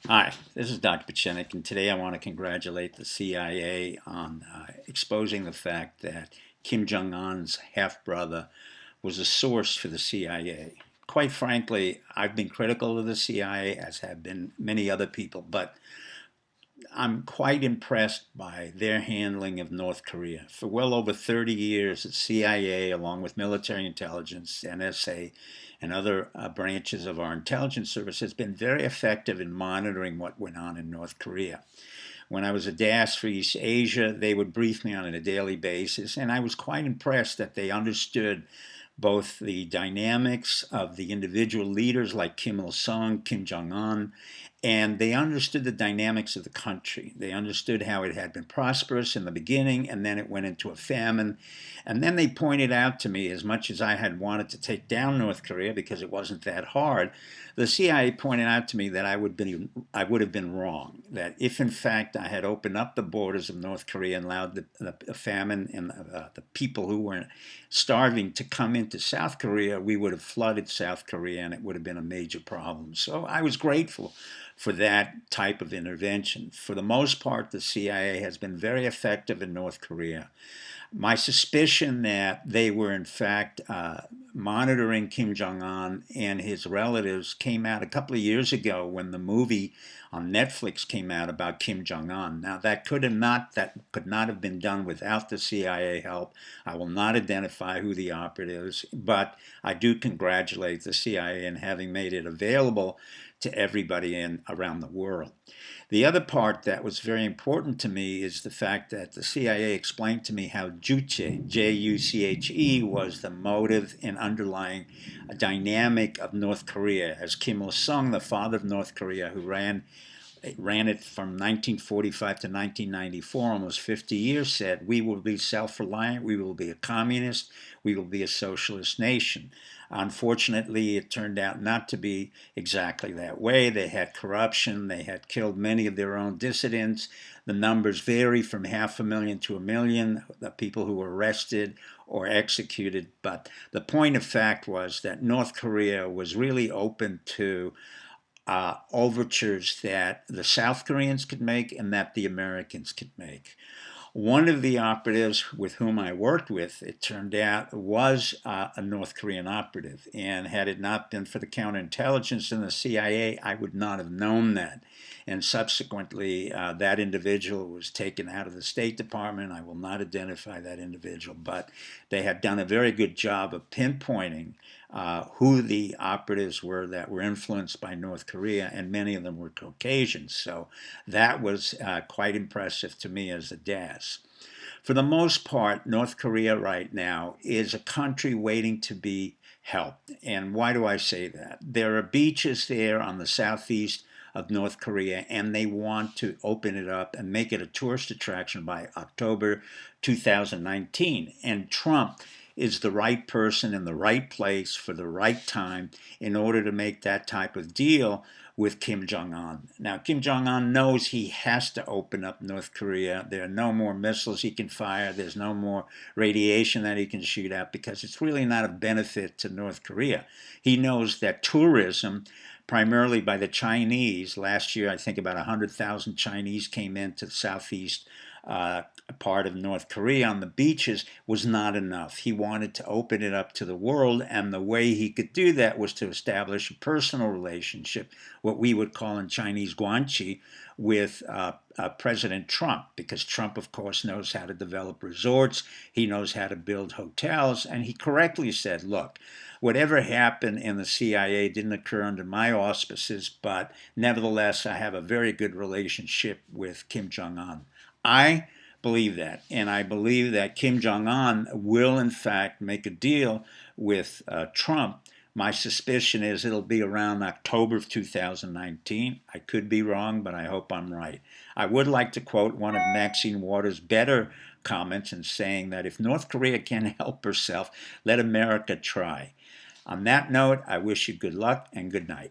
Hi, this is Dr. Pachenik, and today I want to congratulate the CIA on exposing the fact that Kim Jong un's half brother was a source for the CIA. Quite frankly, I've been critical of the CIA, as have been many other people, but I'm quite impressed by their handling of North Korea. For well over 30 years, the CIA, along with military intelligence, NSA, and other branches of our intelligence service, has been very effective in monitoring what went on in North Korea. When I was a DAS for East Asia, they would brief me on a daily basis, and I was quite impressed that they understood both the dynamics of the individual leaders like Kim Il sung, Kim Jong un, and they understood the dynamics of the country. They understood how it had been prosperous in the beginning, and then it went into a famine. And then they pointed out to me, as much as I had wanted to take down North Korea because it wasn't that hard, the CIA pointed out to me that I would have been wrong. That if in fact I had opened up the borders of North Korea and allowed the famine and the people who were starving to come into South Korea, we would have flooded South Korea and it would have been a major problem. So I was grateful for that type of intervention. For the most part, the CIA has been very effective in North Korea. My suspicion that they were in fact monitoring Kim Jong Un and his relatives came out a couple of years ago when the movie on Netflix came out about Kim Jong Un. Now that could not have been done without the CIA help. I will not identify who the operatives, but I do congratulate the CIA in having made it available to everybody around the world. The other part that was very important to me is the fact that the CIA explained to me how Juche, Juche, was the motive and underlying dynamic of North Korea. As Kim Il sung, the father of North Korea, who ran it from 1945 to 1994, almost 50 years, said, we will be self-reliant, we will be a communist, we will be a socialist nation. Unfortunately, it turned out not to be exactly that way. They had corruption, they had killed many of their own dissidents. The numbers vary from 500,000 to 1,000,000, the people who were arrested or executed. But the point of fact was that North Korea was really open to overtures that the South Koreans could make and that the Americans could make. One of the operatives with whom I worked with, it turned out, was a North Korean operative. And had it not been for the counterintelligence and the CIA, I would not have known that. And subsequently, that individual was taken out of the State Department. I will not identify that individual, but they had done a very good job of pinpointing who the operatives were that were influenced by North Korea, and many of them were Caucasians. So that was quite impressive to me as a DAS. For the most part, North Korea right now is a country waiting to be helped. And why do I say that? There are beaches there on the southeast of North Korea, and they want to open it up and make it a tourist attraction by October 2019. And Trump is the right person in the right place for the right time in order to make that type of deal with Kim Jong un. Now, Kim Jong un knows he has to open up North Korea. There are no more missiles he can fire. There's no more radiation that he can shoot out because it's really not of benefit to North Korea. He knows that tourism, primarily by the Chinese, last year I think about 100,000 Chinese came into the southeast part of North Korea on the beaches, was not enough. He wanted to open it up to the world, and the way he could do that was to establish a personal relationship, what we would call in Chinese guanxi, with President Trump, because Trump, of course, knows how to develop resorts, he knows how to build hotels, and he correctly said, look, whatever happened in the CIA didn't occur under my auspices, but nevertheless, I have a very good relationship with Kim Jong un. I believe that, and I believe that Kim Jong un will, in fact, make a deal with Trump. My suspicion is it'll be around October of 2019. I could be wrong, but I hope I'm right. I would like to quote one of Maxine Waters' better comments in saying that if North Korea can't help herself, let America try. On that note, I wish you good luck and good night.